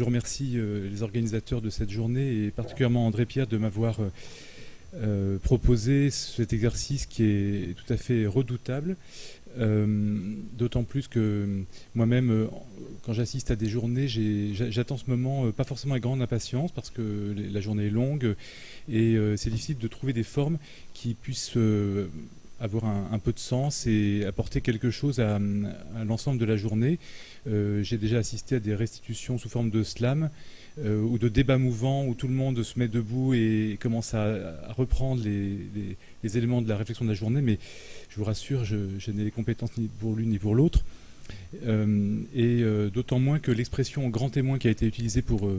Je remercie les organisateurs de cette journée et particulièrement André Pierre de m'avoir proposé cet exercice qui est tout à fait redoutable. D'autant plus que moi-même, quand j'assiste à des journées, j'attends ce moment pas forcément avec grande impatience parce que la journée est longue et c'est difficile de trouver des formes qui puissent avoir un peu de sens et apporter quelque chose à l'ensemble de la journée. J'ai déjà assisté à des restitutions sous forme de slam ou de débats mouvants où tout le monde se met debout et commence à reprendre les éléments de la réflexion de la journée, mais je vous rassure, je n'ai les compétences ni pour l'une ni pour l'autre. D'autant moins que l'expression grand témoin qui a été utilisée pour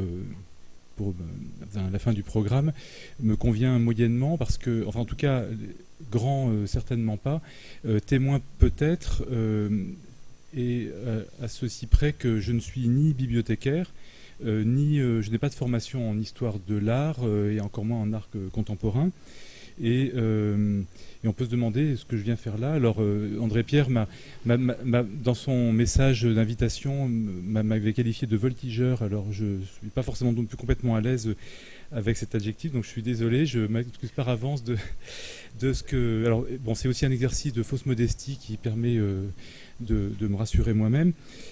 la fin du programme me convient moyennement parce que, enfin en tout cas, grand certainement pas, témoin peut-être, et à ceci près que je ne suis ni bibliothécaire, ni je n'ai pas de formation en histoire de l'art et encore moins en art contemporain. Et on peut se demander ce que je viens faire là. Alors André Pierre, dans son message d'invitation, m'avait qualifié de voltigeur. Alors je ne suis pas forcément non plus complètement à l'aise avec cet adjectif, donc je suis désolé, je m'excuse par avance de ce que... Alors bon, c'est aussi un exercice de fausse modestie qui permet de me rassurer moi-même,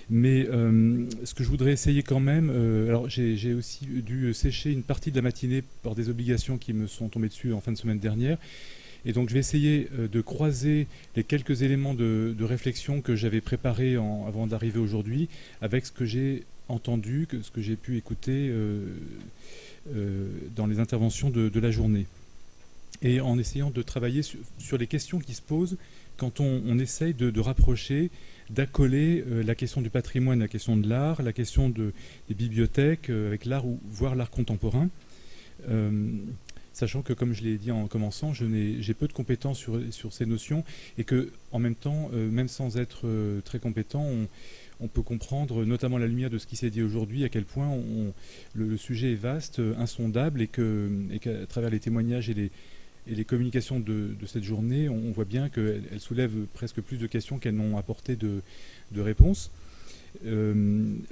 mais ce que je voudrais essayer quand même, alors j'ai aussi dû sécher une partie de la matinée par des obligations qui me sont tombées dessus en fin de semaine dernière, et donc je vais essayer de croiser les quelques éléments de réflexion que j'avais préparés avant d'arriver aujourd'hui avec ce que j'ai entendu, ce que j'ai pu écouter dans les interventions de la journée, et en essayant de travailler sur les questions qui se posent quand on essaye de rapprocher, d'accoler la question du patrimoine, la question de l'art, la question des bibliothèques avec l'art, ou voire l'art contemporain. Sachant que, comme je l'ai dit en commençant, j'ai peu de compétences sur ces notions, et que, en même temps, même sans être très compétent, on peut comprendre, notamment à la lumière de ce qui s'est dit aujourd'hui, à quel point le sujet est vaste, insondable, et qu'à travers les témoignages et les communications de cette journée, on voit bien qu'elles soulèvent presque plus de questions qu'elles n'ont apporté de réponses.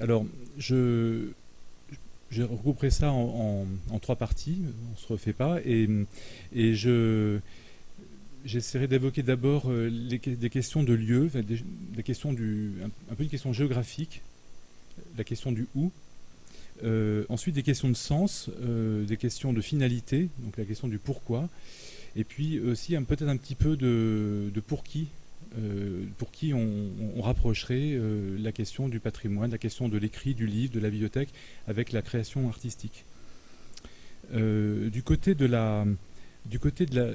Alors, je regrouperai ça en trois parties, on ne se refait pas, et j'essaierai d'évoquer d'abord des questions de lieu, des questions un peu une question géographique, la question du où. Ensuite des questions de sens, des questions de finalité, donc la question du pourquoi, et puis aussi peut-être un petit peu de pour qui on rapprocherait la question du patrimoine, la question de l'écrit, du livre, de la bibliothèque avec la création artistique. Du côté de la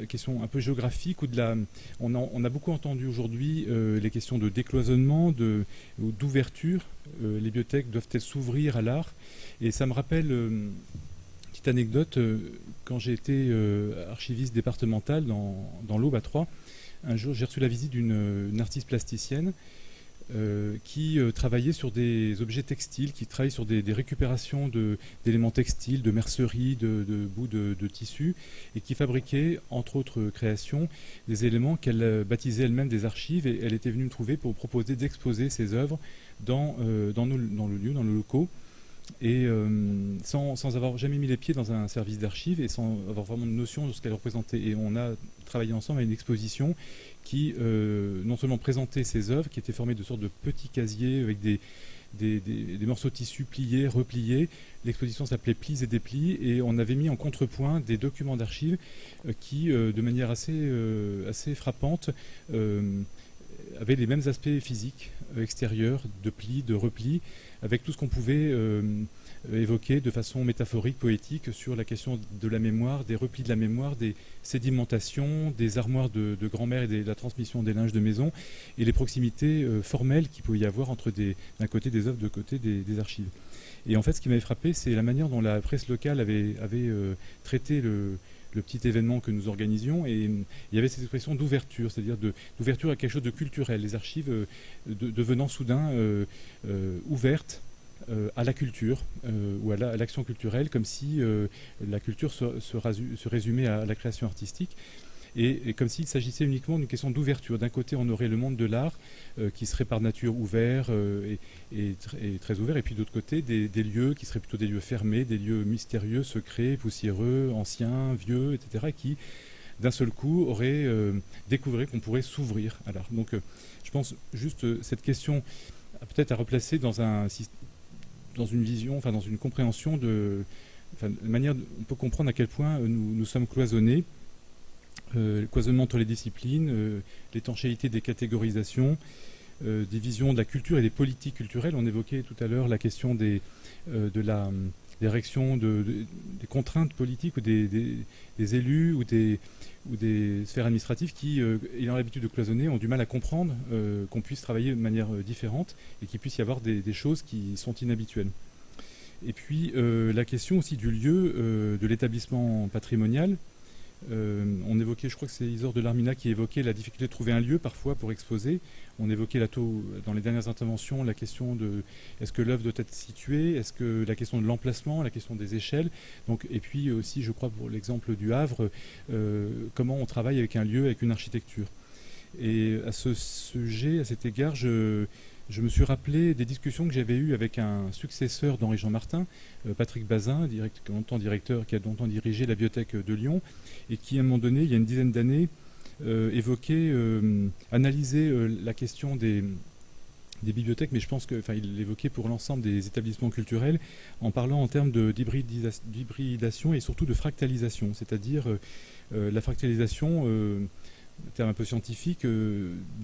question un peu géographique, on a beaucoup entendu aujourd'hui les questions de décloisonnement, d'ouverture. Les bibliothèques doivent-elles s'ouvrir à l'art? Et ça me rappelle une petite anecdote, quand j'ai été archiviste départemental dans l'Aube à Troyes, un jour j'ai reçu la visite d'une artiste plasticienne qui travaillait sur des objets textiles, qui travaillait sur des récupérations d'éléments textiles, de mercerie, de bouts de tissus, et qui fabriquait, entre autres créations, des éléments qu'elle baptisait elle-même des archives, et elle était venue me trouver pour proposer d'exposer ses œuvres dans le lieu, dans le locaux, et sans avoir jamais mis les pieds dans un service d'archives et sans avoir vraiment de notion de ce qu'elle représentait. Et on a travaillé ensemble à une exposition qui non seulement présentait ses œuvres, qui étaient formées de sortes de petits casiers avec des morceaux de tissu pliés, repliés. L'exposition s'appelait Plis et déplis, et on avait mis en contrepoint des documents d'archives qui, de manière assez frappante, avaient les mêmes aspects physiques, extérieurs, de plis, de replis, avec tout ce qu'on pouvait évoquer de façon métaphorique, poétique, sur la question de la mémoire, des replis de la mémoire, des sédimentations, des armoires de grand-mère et de la transmission des linges de maison, et les proximités formelles qu'il pouvait y avoir d'un côté des œuvres, de côté des archives. Et en fait, ce qui m'avait frappé, c'est la manière dont la presse locale avait traité le petit événement que nous organisions, et il y avait cette expression d'ouverture, c'est-à-dire d'ouverture à quelque chose de culturel, les archives devenant soudain ouvertes à la culture ou à l'action culturelle, comme si la culture se résumait à la création artistique. et comme s'il s'agissait uniquement d'une question d'ouverture. D'un côté, on aurait le monde de l'art qui serait par nature ouvert et très ouvert, et puis d'autre côté, des lieux qui seraient plutôt des lieux fermés, des lieux mystérieux, secrets, poussiéreux, anciens, vieux, etc., qui, d'un seul coup, auraient découvert qu'on pourrait s'ouvrir à l'art. Donc, je pense juste cette question peut-être à replacer dans une vision, enfin dans une compréhension de manière, on peut comprendre à quel point nous sommes cloisonnés, le cloisonnement entre les disciplines, l'étanchéité des catégorisations, des visions de la culture et des politiques culturelles. On évoquait tout à l'heure la question des réactions, des contraintes politiques ou des élus ou des sphères administratives qui, ayant l'habitude de cloisonner, ont du mal à comprendre qu'on puisse travailler de manière différente et qu'il puisse y avoir des choses qui sont inhabituelles. Et puis la question aussi du lieu, de l'établissement patrimonial. On évoquait, je crois que c'est Isor de Larmina qui évoquait la difficulté de trouver un lieu parfois pour exposer. On évoquait dans les dernières interventions la question de est-ce que l'œuvre doit être située, est-ce que la question de l'emplacement, la question des échelles. Donc, et puis aussi, je crois, pour l'exemple du Havre, comment on travaille avec un lieu, avec une architecture. Et à ce sujet, à cet égard, je me suis rappelé des discussions que j'avais eues avec un successeur d'Henri-Jean Martin, Patrick Bazin, qui a longtemps dirigé la bibliothèque de Lyon, et qui, à un moment donné, il y a une dizaine d'années, analysait la question des bibliothèques, mais je pense qu'il l'évoquait pour l'ensemble des établissements culturels, en parlant en termes d'hybridation et surtout de fractalisation, c'est-à-dire la fractalisation, un terme un peu scientifique,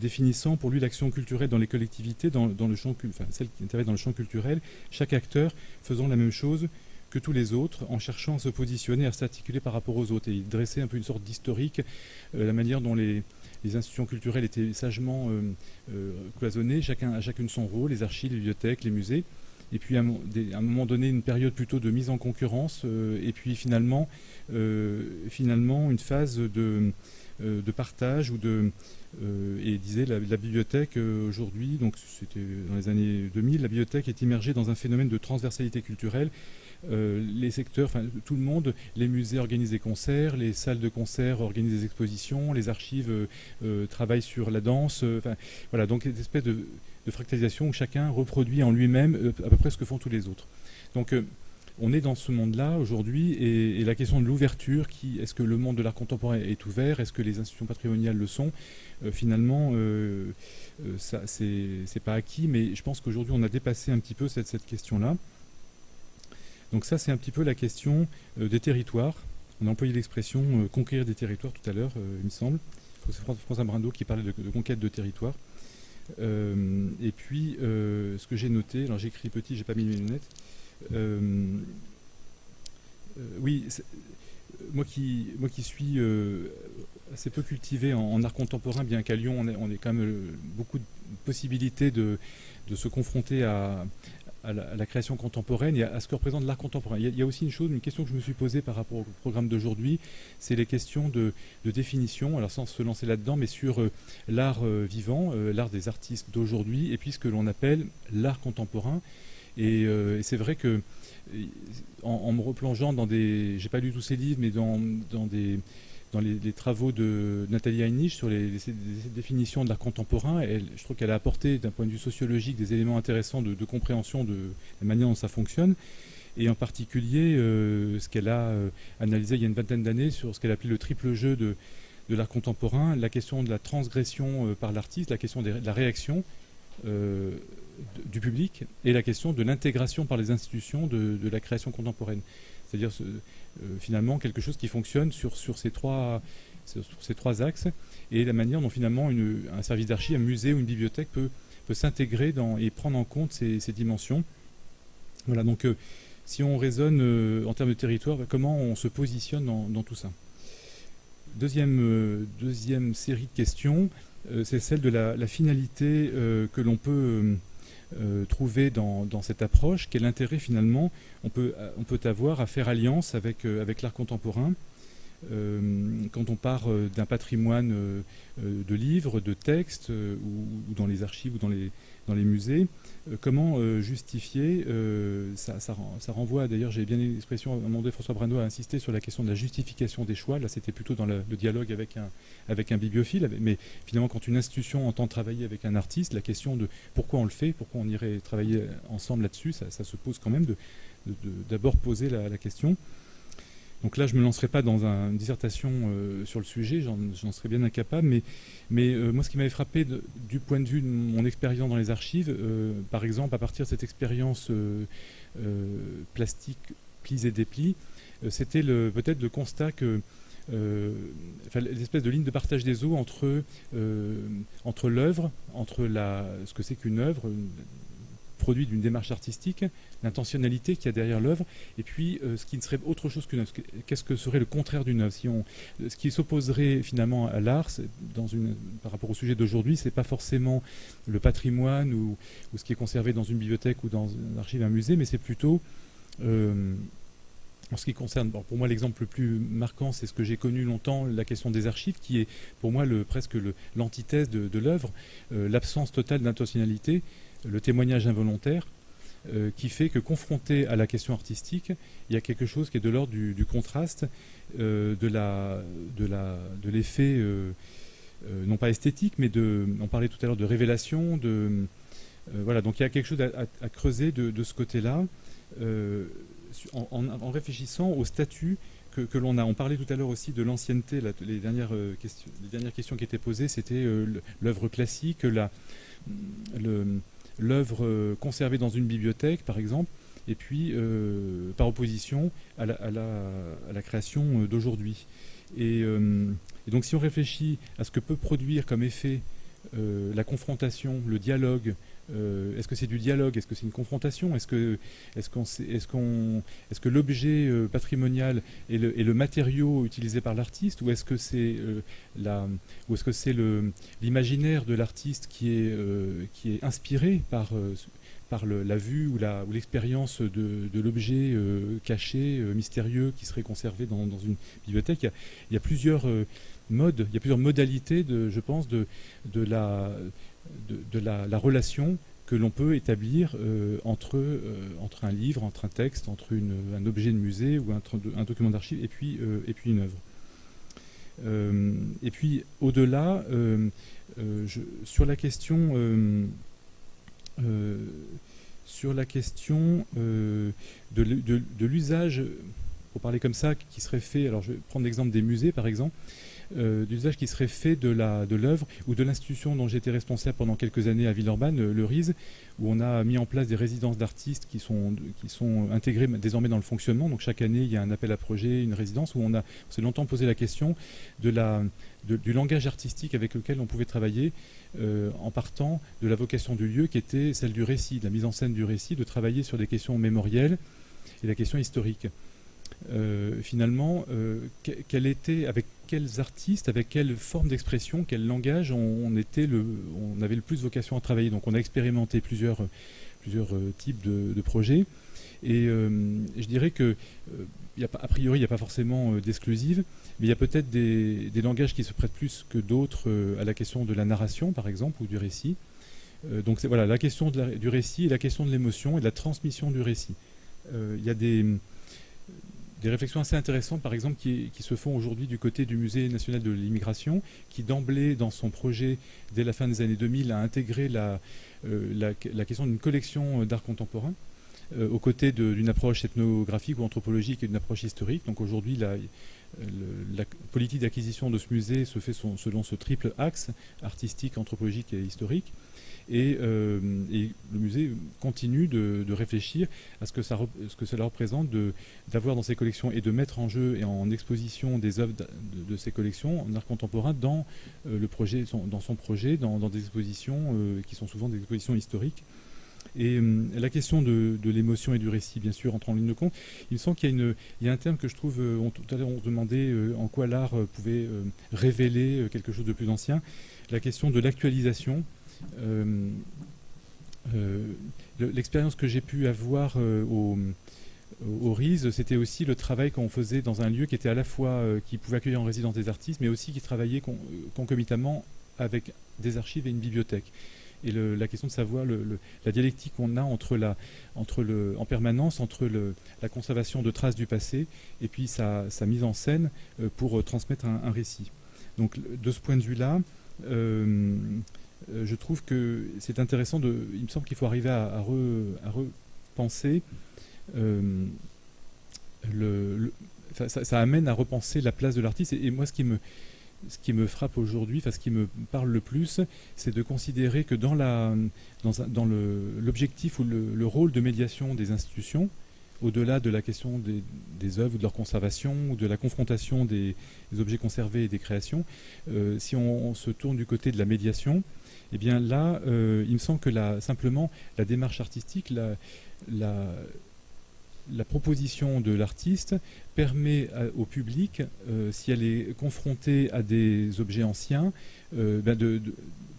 définissant pour lui l'action culturelle dans les collectivités, dans le champ, celle qui intervient dans le champ culturel, chaque acteur faisant la même chose que tous les autres, en cherchant à se positionner, à s'articuler par rapport aux autres. Et il dressait un peu une sorte d'historique, la manière dont les institutions culturelles étaient sagement cloisonnées, chacune son rôle, les archives, les bibliothèques, les musées. Et puis à un moment donné, une période plutôt de mise en concurrence, et puis finalement une phase de partage et disait la bibliothèque aujourd'hui, donc c'était dans les années 2000, la bibliothèque est immergée dans un phénomène de transversalité culturelle. Les secteurs, tout le monde, les musées organisent des concerts, les salles de concert organisent des expositions, les archives travaillent sur la danse. Voilà, donc une espèce de fractalisation où chacun reproduit en lui-même à peu près ce que font tous les autres. Donc on est dans ce monde-là aujourd'hui, et la question de l'ouverture, est-ce que le monde de l'art contemporain est ouvert, est-ce que les institutions patrimoniales le sont, finalement, ça c'est pas acquis, mais je pense qu'aujourd'hui on a dépassé un petit peu cette question-là. Donc ça, c'est un petit peu la question des territoires. On a employé l'expression conquérir des territoires tout à l'heure, il me semble. C'est François Brindeau qui parlait de conquête de territoire. Et puis, ce que j'ai noté, alors j'écris petit, j'ai pas mis mes lunettes. Oui, moi qui suis assez peu cultivé en art contemporain, bien qu'à Lyon, on ait quand même beaucoup de possibilités de se confronter à la création contemporaine et à ce que représente l'art contemporain. Il y a aussi une question que je me suis posée par rapport au programme d'aujourd'hui, c'est les questions de définition, alors sans se lancer là-dedans, mais sur l'art vivant, l'art des artistes d'aujourd'hui, et puis ce que l'on appelle l'art contemporain. Et c'est vrai que en me replongeant j'ai pas lu tous ces livres, mais dans les travaux de Nathalie Heinrich sur les définitions de l'art contemporain, je trouve qu'elle a apporté d'un point de vue sociologique des éléments intéressants de compréhension de la manière dont ça fonctionne, et en particulier ce qu'elle a analysé il y a une vingtaine d'années sur ce qu'elle appelait le triple jeu de l'art contemporain, la question de la transgression par l'artiste, la question de la réaction du public, et la question de l'intégration par les institutions de la création contemporaine. C'est-à-dire finalement quelque chose qui fonctionne sur ces trois axes, et la manière dont finalement un service d'archives, un musée ou une bibliothèque peut s'intégrer et prendre en compte ces dimensions. Voilà, donc si on raisonne en termes de territoire, comment on se positionne dans tout ça. Deuxième série de questions, c'est celle de la finalité que l'on peut trouver dans cette approche. Quel intérêt finalement on peut avoir à faire alliance avec l'art contemporain. quand on part d'un patrimoine de livres, de textes, ou dans les archives ou dans les musées, comment justifier ça renvoie, d'ailleurs, j'ai bien aimé l'expression, à un moment donné, François Brano a insisté sur la question de la justification des choix. Là, c'était plutôt dans le dialogue avec un bibliophile. Mais finalement, quand une institution entend travailler avec un artiste, la question de pourquoi on le fait, pourquoi on irait travailler ensemble là-dessus, ça se pose quand même d'abord poser la question. Donc là, je ne me lancerai pas dans une dissertation sur le sujet, j'en serais bien incapable, mais moi, ce qui m'avait frappé du point de vue de mon expérience dans les archives, par exemple, à partir de cette expérience plastique, plis et déplis, c'était peut-être le constat que l'espèce de ligne de partage des eaux entre l'œuvre, entre ce que c'est qu'une œuvre, produit d'une démarche artistique, l'intentionnalité qu'il y a derrière l'œuvre, et puis ce qui ne serait autre chose qu'une œuvre. Qu'est-ce que serait le contraire d'une œuvre? Ce qui s'opposerait finalement à l'art, par rapport au sujet d'aujourd'hui, c'est pas forcément le patrimoine ou ce qui est conservé dans une bibliothèque ou dans un archive, un musée, mais c'est plutôt en ce qui concerne, pour moi, l'exemple le plus marquant, c'est ce que j'ai connu longtemps, la question des archives, qui est pour moi presque l'antithèse de l'œuvre, l'absence totale d'intentionnalité, le témoignage involontaire, qui fait que confronté à la question artistique, il y a quelque chose qui est de l'ordre du contraste, de l'effet, non pas esthétique, mais on parlait tout à l'heure de révélation, voilà, donc il y a quelque chose à creuser de ce côté-là, en réfléchissant au statut que l'on a. On parlait tout à l'heure aussi de l'ancienneté, les dernières questions qui étaient posées, c'était l'œuvre classique, l'œuvre conservée dans une bibliothèque, par exemple, et puis par opposition à la création d'aujourd'hui. Et donc si on réfléchit à ce que peut produire comme effet la confrontation, le dialogue, est-ce que c'est du dialogue, est-ce que c'est une confrontation, est-ce que l'objet patrimonial est le matériau utilisé par l'artiste, ou est-ce que c'est l'imaginaire de l'artiste qui est inspiré par la vue ou l'expérience de l'objet caché, mystérieux, qui serait conservé dans une bibliothèque. Il y a plusieurs modes, il y a plusieurs modalités, je pense, de la relation que l'on peut établir entre un livre, entre un texte, entre un objet de musée ou un document d'archive et puis une œuvre. Et puis au-delà, sur la question de l'usage, pour parler comme ça, qui serait fait, alors je vais prendre l'exemple des musées par exemple, d'usage qui serait fait de l'œuvre ou de l'institution dont j'étais responsable pendant quelques années à Villeurbanne, le RISE, où on a mis en place des résidences d'artistes qui sont intégrées désormais dans le fonctionnement. Donc chaque année, il y a un appel à projet, une résidence, où on s'est longtemps posé la question du langage artistique avec lequel on pouvait travailler en partant de la vocation du lieu qui était celle du récit, de la mise en scène du récit, de travailler sur des questions mémorielles et la question historique. Finalement, avec quels artistes, avec quelle forme d'expression, quel langage on avait le plus vocation à travailler. Donc on a expérimenté plusieurs types de projets, et je dirais que a priori il n'y a pas forcément d'exclusive, mais il y a peut-être des langages qui se prêtent plus que d'autres à la question de la narration par exemple, ou du récit. Donc voilà, la question du récit et la question de l'émotion et de la transmission du récit. Il y a des réflexions assez intéressantes, par exemple, qui se font aujourd'hui du côté du Musée national de l'immigration, qui d'emblée, dans son projet, dès la fin des années 2000, a intégré la question d'une collection d'art contemporain, aux côtés d'une approche ethnographique ou anthropologique et d'une approche historique. Donc aujourd'hui, la politique d'acquisition de ce musée se fait selon ce triple axe, artistique, anthropologique et historique. Et le musée continue de réfléchir à ce que cela représente d'avoir dans ses collections et de mettre en jeu et en exposition des œuvres de ses collections en art contemporain dans son projet, dans des expositions qui sont souvent des expositions historiques. Et la question de l'émotion et du récit, bien sûr, entre en ligne de compte. Il me semble qu'il y a un terme que je trouve, tout à l'heure on se demandait en quoi l'art pouvait révéler quelque chose de plus ancien, la question de l'actualisation. L'expérience que j'ai pu avoir au RISE, c'était aussi le travail qu'on faisait dans un lieu qui était à la fois, qui pouvait accueillir en résidence des artistes, mais aussi qui travaillait concomitamment avec des archives et une bibliothèque. Et la question de savoir la dialectique qu'on a en permanence entre la conservation de traces du passé et puis sa mise en scène pour transmettre un récit. Donc de ce point de vue-là, je trouve que c'est intéressant. Il me semble qu'il faut arriver à repenser. Ça amène à repenser la place de l'artiste. Et moi, ce qui me frappe aujourd'hui, ce qui me parle le plus, c'est de considérer que dans l'objectif ou le rôle de médiation des institutions, au-delà de la question des œuvres, ou de leur conservation, ou de la confrontation des objets conservés et des créations, si on se tourne du côté de la médiation, eh bien là, il me semble que simplement la démarche artistique, la proposition de l'artiste permet au public, si elle est confrontée à des objets anciens,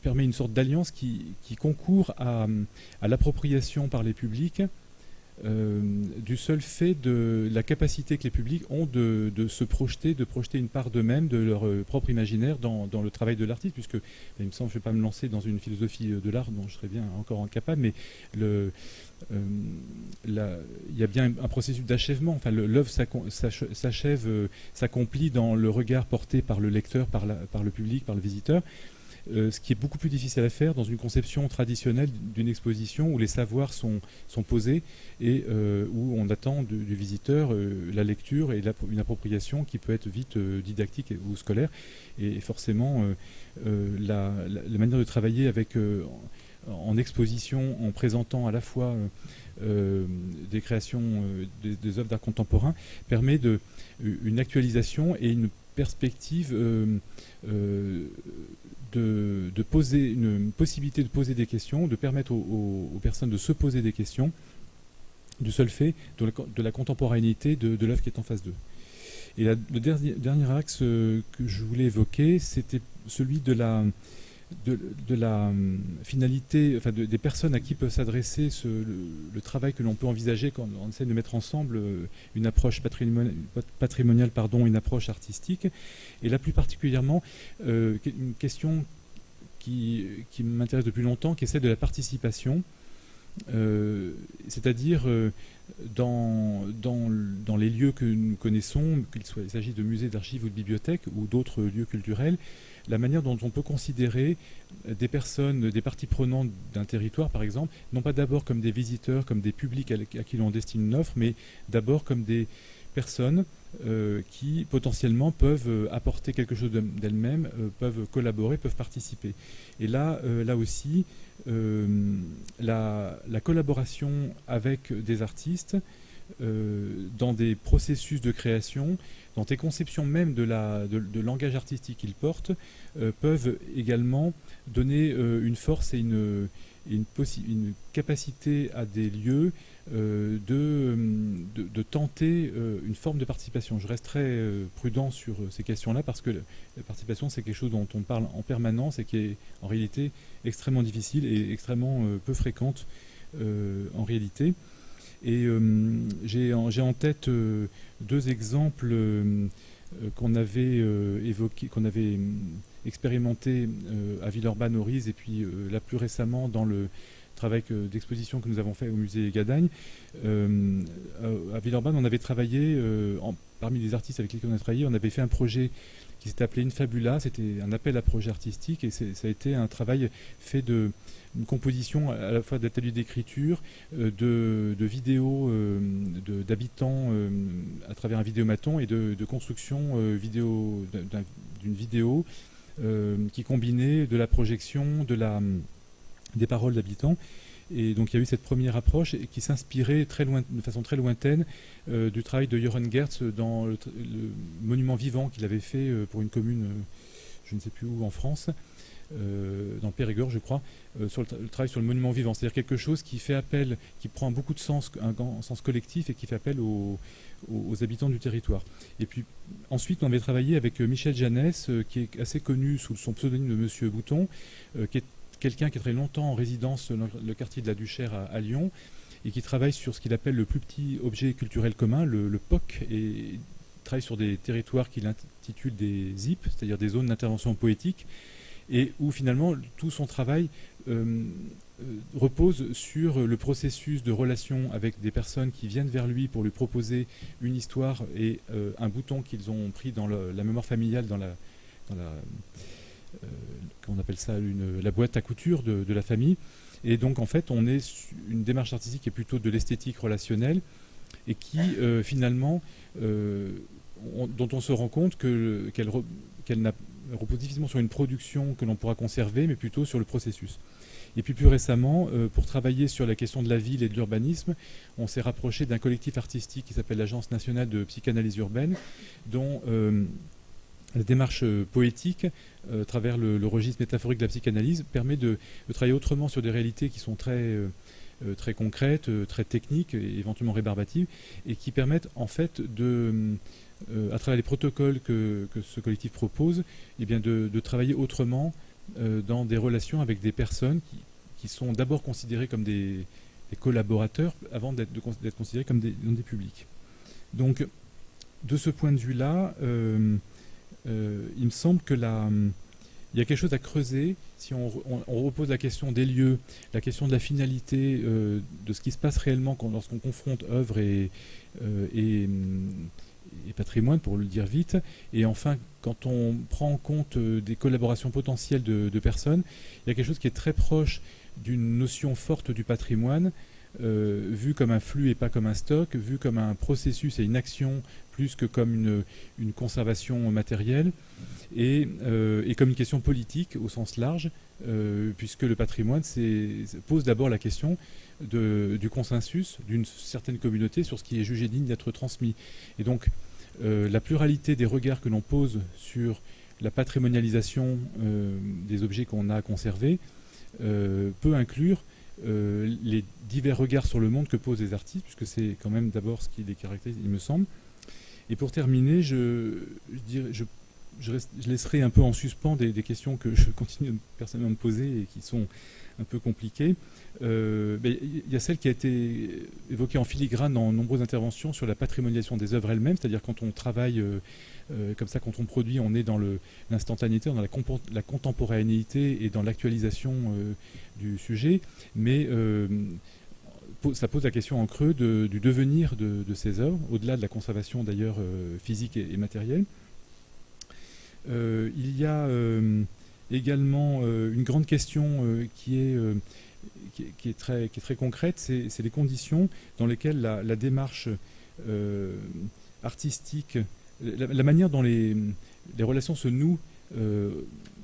permet une sorte d'alliance qui concourt à l'appropriation par les publics du seul fait de la capacité que les publics ont de se projeter, de projeter une part d'eux-mêmes, de leur propre imaginaire dans le travail de l'artiste, puisque il me semble, je ne vais pas me lancer dans une philosophie de l'art dont je serais bien encore incapable, mais il y a bien un processus d'achèvement. Enfin, l'œuvre s'achève, s'accomplit dans le regard porté par le lecteur, par le public, par le visiteur. Ce qui est beaucoup plus difficile à faire dans une conception traditionnelle d'une exposition où les savoirs sont posés et où on attend du visiteur la lecture et une appropriation qui peut être vite didactique ou scolaire. Et forcément, la manière de travailler en exposition, en présentant à la fois des créations, des œuvres d'art contemporain, permet une actualisation et une perspective de poser une possibilité de poser des questions, de permettre aux personnes de se poser des questions du seul fait de la contemporanéité de l'œuvre qui est en face d'eux. Et le dernier axe que je voulais évoquer, c'était celui de la finalité, enfin des personnes à qui peut s'adresser le travail que l'on peut envisager quand on essaie de mettre ensemble une approche patrimoniale, une approche artistique, et là plus particulièrement une question qui m'intéresse depuis longtemps, qui est celle de la participation, c'est-à-dire dans les lieux que nous connaissons, qu'il s'agisse de musées, d'archives ou de bibliothèques ou d'autres lieux culturels, la manière dont on peut considérer des personnes, des parties prenantes d'un territoire, par exemple, non pas d'abord comme des visiteurs, comme des publics à qui l'on destine une offre, mais d'abord comme des personnes qui potentiellement peuvent apporter quelque chose d'elles-mêmes, peuvent collaborer, peuvent participer. Et là aussi, la collaboration avec des artistes dans des processus de création, dans des conceptions même de langage artistique qu'ils portent, peuvent également donner une force et une capacité à des lieux de tenter une forme de participation. Je reste très prudent sur ces questions-là parce que la participation, c'est quelque chose dont on parle en permanence et qui est en réalité extrêmement difficile et extrêmement peu fréquente en réalité. Et j'ai en tête deux exemples qu'on avait évoqués, qu'on avait expérimenté à Villeurbanne au RISE et puis là plus récemment dans le travail d'exposition que nous avons fait au musée Gadagne. À Villeurbanne, on avait travaillé, parmi les artistes avec lesquels on a travaillé, on avait fait un projet qui s'était appelé Infabula. C'était un appel à projet artistique et ça a été un travail fait une composition à la fois d'ateliers d'écriture, de vidéos d'habitants à travers un vidéomaton et de construction d'une vidéo qui combinait de la projection, des paroles d'habitants. Et donc il y a eu cette première approche qui s'inspirait de façon très lointaine du travail de Johan Gertz dans le monument vivant qu'il avait fait pour une commune, je ne sais plus où en France, dans Périgord je crois, sur le travail sur le monument vivant. C'est-à-dire quelque chose qui fait appel, qui prend beaucoup de sens, un grand sens collectif et qui fait appel aux habitants du territoire. Et puis ensuite on avait travaillé avec Michel Janès, qui est assez connu sous son pseudonyme de Monsieur Bouton, qui est quelqu'un qui est très longtemps en résidence dans le quartier de la Duchère à Lyon et qui travaille sur ce qu'il appelle le plus petit objet culturel commun, le POC, et travaille sur des territoires qu'il intitule des ZIP, c'est-à-dire des zones d'intervention poétique, et où finalement tout son travail repose sur le processus de relation avec des personnes qui viennent vers lui pour lui proposer une histoire et un bouton qu'ils ont pris dans la mémoire familiale, dans la comment on appelle ça, la boîte à couture de la famille. Et donc en fait on est une démarche artistique qui est plutôt de l'esthétique relationnelle et qui finalement dont on se rend compte qu'elle repose difficilement sur une production que l'on pourra conserver, mais plutôt sur le processus. Et puis plus récemment, pour travailler sur la question de la ville et de l'urbanisme, on s'est rapproché d'un collectif artistique qui s'appelle l'Agence nationale de psychanalyse urbaine, dont la démarche poétique, à travers le registre métaphorique de la psychanalyse, permet de travailler autrement sur des réalités qui sont très concrètes, très techniques, et éventuellement rébarbatives, et qui permettent en fait à travers les protocoles que ce collectif propose, eh bien de travailler autrement dans des relations avec des personnes qui sont d'abord considérées comme des collaborateurs avant d'être considérées comme des publics. Donc, de ce point de vue-là, il me semble que il y a quelque chose à creuser si on repose la question des lieux, la question de la finalité, de ce qui se passe réellement lorsqu'on confronte œuvre et patrimoine, pour le dire vite. Et enfin, quand on prend en compte des collaborations potentielles de personnes, il y a quelque chose qui est très proche d'une notion forte du patrimoine, vu comme un flux et pas comme un stock, vu comme un processus et une action plus que comme une conservation matérielle, et comme une question politique au sens large, puisque le patrimoine pose d'abord la question du consensus d'une certaine communauté sur ce qui est jugé digne d'être transmis. Et donc, la pluralité des regards que l'on pose sur la patrimonialisation des objets qu'on a à conserver peut inclure les divers regards sur le monde que posent les artistes, puisque c'est quand même d'abord ce qui les caractérise, il me semble. Et pour terminer, je laisserai un peu en suspens des questions que je continue personnellement à me poser et qui sont un peu compliquées. Il y a celle qui a été évoquée en filigrane dans nombreuses interventions sur la patrimonialisation des œuvres elles-mêmes, c'est-à-dire quand on travaille comme ça, quand on produit, on est dans l'instantanéité, dans la contemporanéité et dans l'actualisation du sujet, mais ça pose la question en creux du devenir de ces œuvres, au-delà de la conservation d'ailleurs physique et matérielle. Il y a également une grande question qui est très concrète, c'est les conditions dans lesquelles la démarche artistique, la manière dont les relations se nouent.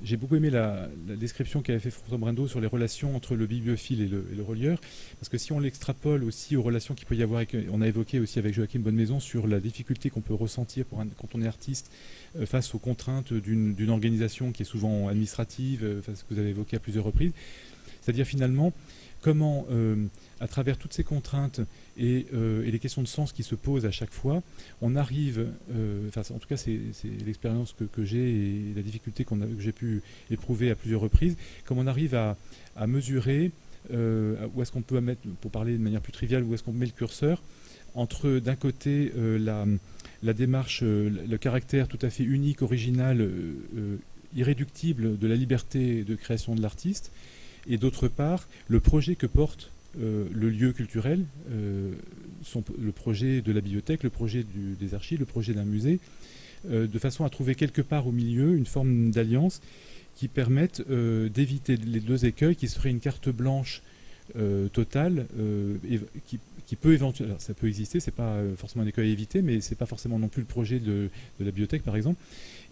J'ai beaucoup aimé la description qu'avait fait François Brindeau sur les relations entre le bibliophile et le relieur, parce que si on l'extrapole aussi aux relations qu'il peut y avoir, on a évoqué aussi avec Joachim Bonnemaison sur la difficulté qu'on peut ressentir quand on est artiste face aux contraintes d'une organisation qui est souvent administrative, ce que vous avez évoqué à plusieurs reprises, c'est-à-dire finalement comment, à travers toutes ces contraintes et les questions de sens qui se posent à chaque fois, on arrive, en tout cas c'est l'expérience que j'ai et la difficulté que j'ai pu éprouver à plusieurs reprises, comment on arrive à mesurer où est-ce qu'on peut mettre, pour parler de manière plus triviale, où est-ce qu'on met le curseur entre d'un côté la démarche, le caractère tout à fait unique, original, irréductible de la liberté de création de l'artiste, et d'autre part, le projet que porte le lieu culturel, le projet de la bibliothèque, le projet des archives, le projet d'un musée, de façon à trouver quelque part au milieu une forme d'alliance qui permette d'éviter les deux écueils, qui serait une carte blanche totale, qui peut éventuellement, ça peut exister, c'est pas forcément un écueil à éviter, mais c'est pas forcément non plus le projet de la bibliothèque par exemple.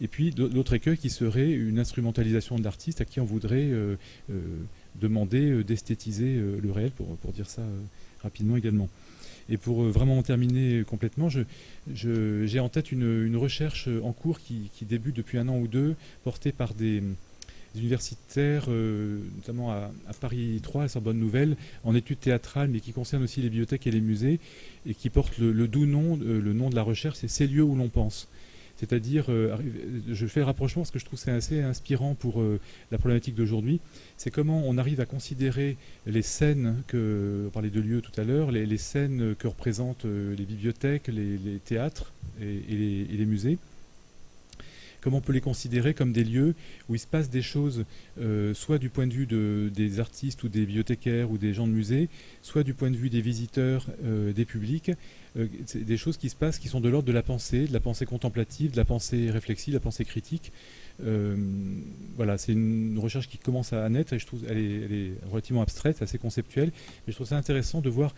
Et puis l'autre écueil qui serait une instrumentalisation de l'artiste à qui on voudrait demander d'esthétiser le réel, pour dire ça rapidement également. Et pour vraiment terminer complètement, j'ai en tête une recherche en cours qui débute depuis 1 an ou 2, portée par des universitaires, notamment à Paris 3, à Sorbonne Nouvelle, en études théâtrales, mais qui concerne aussi les bibliothèques et les musées, et qui porte le doux nom, le nom de la recherche, c'est « Ces lieux où l'on pense ». C'est-à-dire, je fais le rapprochement parce que je trouve que c'est assez inspirant pour la problématique d'aujourd'hui. C'est comment on arrive à considérer les scènes, on parlait de lieux tout à l'heure, les scènes que représentent les bibliothèques, les théâtres et les musées. Comment on peut les considérer comme des lieux où il se passe des choses, soit du point de vue des artistes ou des bibliothécaires ou des gens de musée, soit du point de vue des visiteurs, des publics, des choses qui se passent qui sont de l'ordre de la pensée contemplative, de la pensée réflexive, de la pensée critique. Voilà, c'est une recherche qui commence à naître et je trouve elle est relativement abstraite, assez conceptuelle, mais je trouve ça intéressant de voir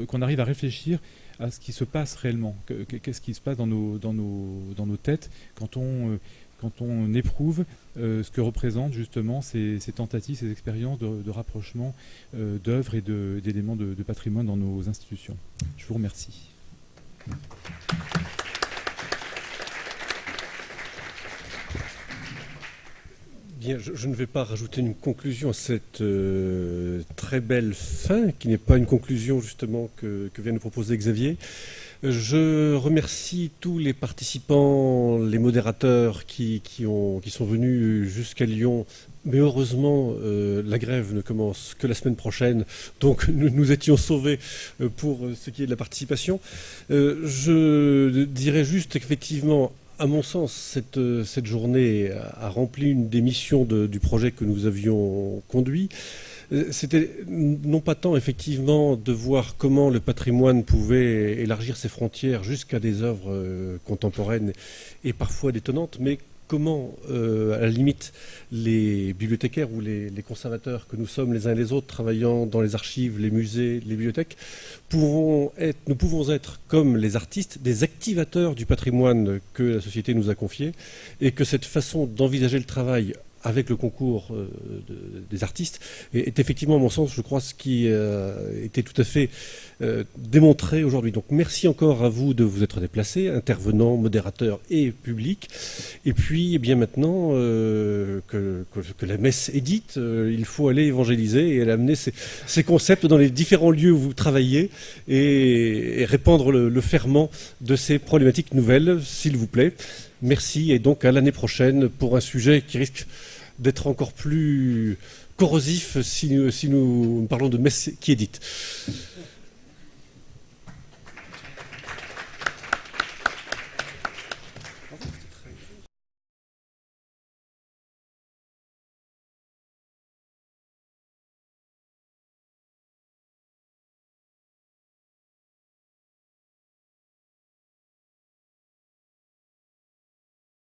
qu'on arrive à réfléchir à ce qui se passe réellement, qu'est-ce qui se passe dans nos têtes quand on éprouve ce que représentent justement ces tentatives, ces expériences de rapprochement d'œuvres et d'éléments de patrimoine dans nos institutions. Je vous remercie. Bien, je ne vais pas rajouter une conclusion à cette très belle fin, qui n'est pas une conclusion justement que vient de proposer Xavier. Je remercie tous les participants, les modérateurs qui sont venus jusqu'à Lyon. Mais heureusement, la grève ne commence que la semaine prochaine, donc nous étions sauvés pour ce qui est de la participation. Je dirais juste qu'effectivement, à mon sens, cette journée a rempli une des missions du projet que nous avions conduit. C'était non pas tant effectivement de voir comment le patrimoine pouvait élargir ses frontières jusqu'à des œuvres contemporaines et parfois détonnantes, mais comment, à la limite, les bibliothécaires ou les conservateurs que nous sommes les uns et les autres, travaillant dans les archives, les musées, les bibliothèques, nous pouvons être, comme les artistes, des activateurs du patrimoine que la société nous a confié, et que cette façon d'envisager le travail avec le concours des artistes est effectivement, à mon sens, je crois, ce qui était tout à fait démontré aujourd'hui. Donc merci encore à vous de vous être déplacés, intervenants, modérateurs et publics. Et puis, eh bien maintenant que la messe est dite, il faut aller évangéliser et aller amener ces concepts dans les différents lieux où vous travaillez et répandre le ferment de ces problématiques nouvelles, s'il vous plaît. Merci et donc à l'année prochaine pour un sujet qui risque d'être encore plus corrosif si nous parlons de messe qui est dite.